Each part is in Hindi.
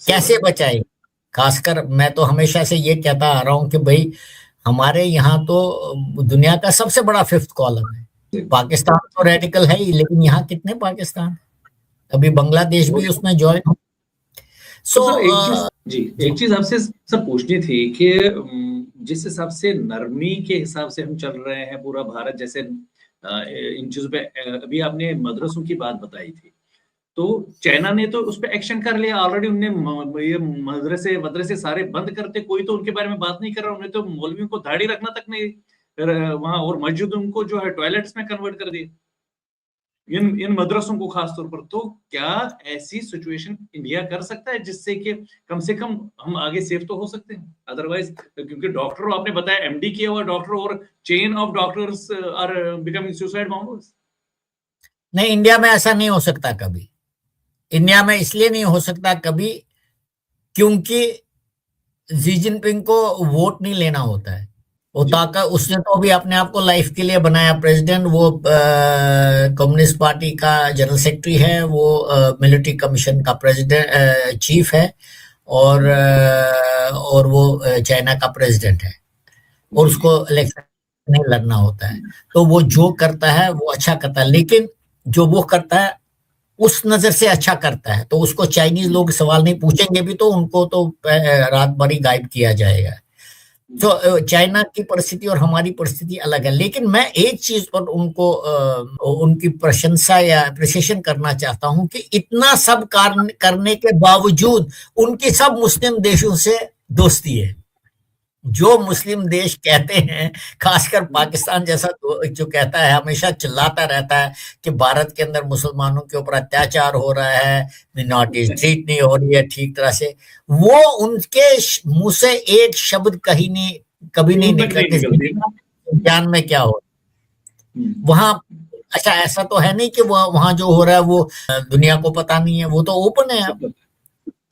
कैसे बचाएगी? खासकर मैं तो हमेशा से ये कहता आ रहा हूं कि भाई हमारे यहाँ तो दुनिया का सबसे बड़ा फिफ्थ कॉलम है। पाकिस्तान तो रेडिकल है ही, लेकिन यहाँ कितने पाकिस्तान, अभी बांग्लादेश भी उसमें ज्वाइन हो। तो सर एक चीज आपसे सर पूछनी थी कि जिस हिसाब से नरमी के हिसाब से हम चल रहे हैं पूरा भारत, जैसे इन चीजों पे अभी आपने मदरसों की बात बताई थी, तो चाइना ने तो उस पर एक्शन कर लिया ऑलरेडी। उनने ये मदरसे मदरसे सारे बंद करते, कोई तो उनके बारे में बात नहीं कर रहा। उन्हें तो मौलवियों को दाढ़ी रखना तक नहीं वहां, और मस्जिद उनको जो है टॉयलेट्स में कन्वर्ट कर दिए, इन मदरसों को खास तौर पर। तो क्या ऐसी सिचुएशन इंडिया कर सकता है जिससे कि कम से कम हम आगे सेफ तो हो सकते हैं? अदरवाइज, क्योंकि डॉक्टर आपने बताया एमडी किया हुआ डॉक्टर और chain of doctors are becoming suicide bombers. नहीं, इंडिया में ऐसा नहीं हो सकता कभी। इंडिया में इसलिए नहीं हो सकता कभी क्योंकि जी जिनपिंग को वोट नहीं लेना होता है। वो ताकत, उसने तो अभी अपने आप को लाइफ के लिए बनाया प्रेसिडेंट। वो कम्युनिस्ट पार्टी का जनरल सेक्रेटरी है, वो मिलिट्री कमीशन का प्रेसिडेंट चीफ है, और वो चाइना का प्रेसिडेंट है, और उसको इलेक्शन नहीं लड़ना होता है। तो वो जो करता है वो अच्छा करता है, लेकिन जो वो करता है उस नजर से अच्छा करता है, तो उसको चाइनीज लोग सवाल नहीं पूछेंगे भी तो उनको तो रात भर ही गायब किया जाएगा। तो चाइना की परिस्थिति और हमारी परिस्थिति अलग है। लेकिन मैं एक चीज पर उनको उनकी प्रशंसा या अप्रिसिएशन करना चाहता हूं कि इतना सब करने के बावजूद उनकी सब मुस्लिम देशों से दोस्ती है। जो मुस्लिम देश कहते हैं, खासकर पाकिस्तान जैसा जो कहता है, हमेशा चिल्लाता रहता है कि भारत के अंदर मुसलमानों के ऊपर अत्याचार हो रहा है, मिनॉरिटीज ट्रीट नहीं हो रही है ठीक तरह से, वो उनके मुंह से एक शब्द कभी नहीं निकला कि ज्ञान में क्या हो वहां। अच्छा, ऐसा तो है नहीं कि वहां जो हो रहा है वो दुनिया को पता नहीं है, वो तो ओपन है।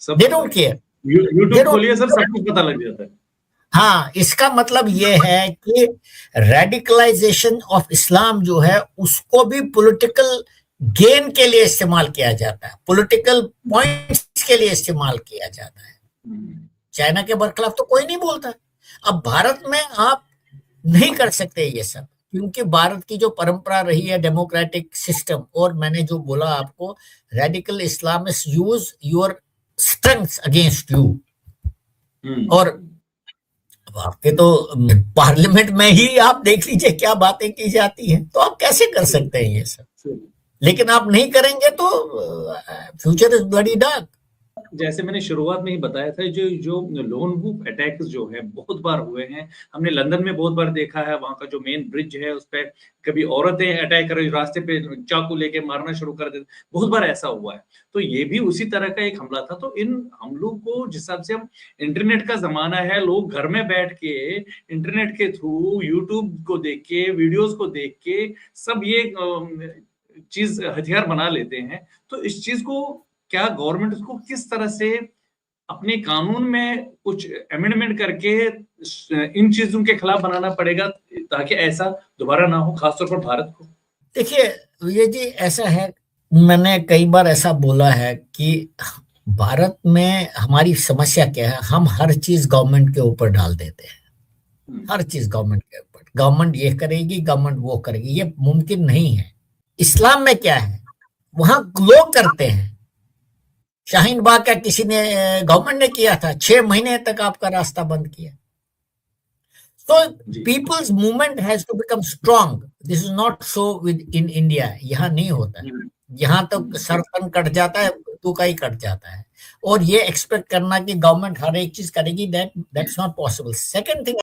दे डोंट केयर, यूट्यूब खोलिए सर, सब कुछ पता लग जाता है। हाँ, इसका मतलब ये है कि रेडिकलाइजेशन ऑफ इस्लाम जो है उसको भी पॉलिटिकल गेन के लिए इस्तेमाल किया जाता है, पॉलिटिकल पॉइंट्स के लिए इस्तेमाल किया जाता है। चाइना के बरखिलाफ तो कोई नहीं बोलता। अब भारत में आप नहीं कर सकते ये सब, क्योंकि भारत की जो परंपरा रही है डेमोक्रेटिक सिस्टम, और मैंने जो बोला आपको, radical Islamist use your strength against you. और आपके तो पार्लियामेंट में ही आप देख लीजिए क्या बातें की जाती हैं, तो आप कैसे कर सकते हैं ये सब? लेकिन आप नहीं करेंगे तो फ्यूचर इज वेरी डार्क। जैसे मैंने शुरुआत में ही बताया था, जो लोन वुल्फ अटैक्स जो है बहुत बार हुए हैं। हमने लंदन में बहुत बार देखा है, वहां का जो मेन ब्रिज है उस पर कभी औरतें अटैक कर, रास्ते पे चाकू लेके मारना शुरू कर देते, बहुत बार ऐसा हुआ है। तो ये भी उसी तरह का एक हमला था। तो इन हमलों को, जिस हिसाब से हम, इंटरनेट का जमाना है, लोग घर में बैठ के इंटरनेट के थ्रू यूट्यूब को देख के, वीडियोज को देख के सब ये चीज हथियार बना लेते हैं। तो इस चीज को क्या गवर्नमेंट को किस तरह से अपने कानून में कुछ अमेंडमेंट करके इन चीजों के खिलाफ बनाना पड़ेगा ताकि ऐसा दोबारा ना हो, खासतौर पर भारत को? देखिए ये जी, ऐसा है, मैंने कई बार ऐसा बोला है कि भारत में हमारी समस्या क्या है, हम हर चीज गवर्नमेंट के ऊपर डाल देते हैं। हर चीज गवर्नमेंट के ऊपर, गवर्नमेंट ये करेगी, गवर्नमेंट वो करेगी, ये मुमकिन नहीं है। इस्लाम में क्या है, वहां लोग करते हैं। शाहीन बाग का किसी ने, गवर्नमेंट ने किया था, 6 महीने तक आपका रास्ता बंद किया। So people's movement has to become strong. This is not so in India. यहाँ नहीं होता है। यहाँ तो सरपन कट जाता है, तू का ही कट जाता है, और ये एक्सपेक्ट करना कि गवर्नमेंट हर एक चीज करेगी, that's not possible. Second thing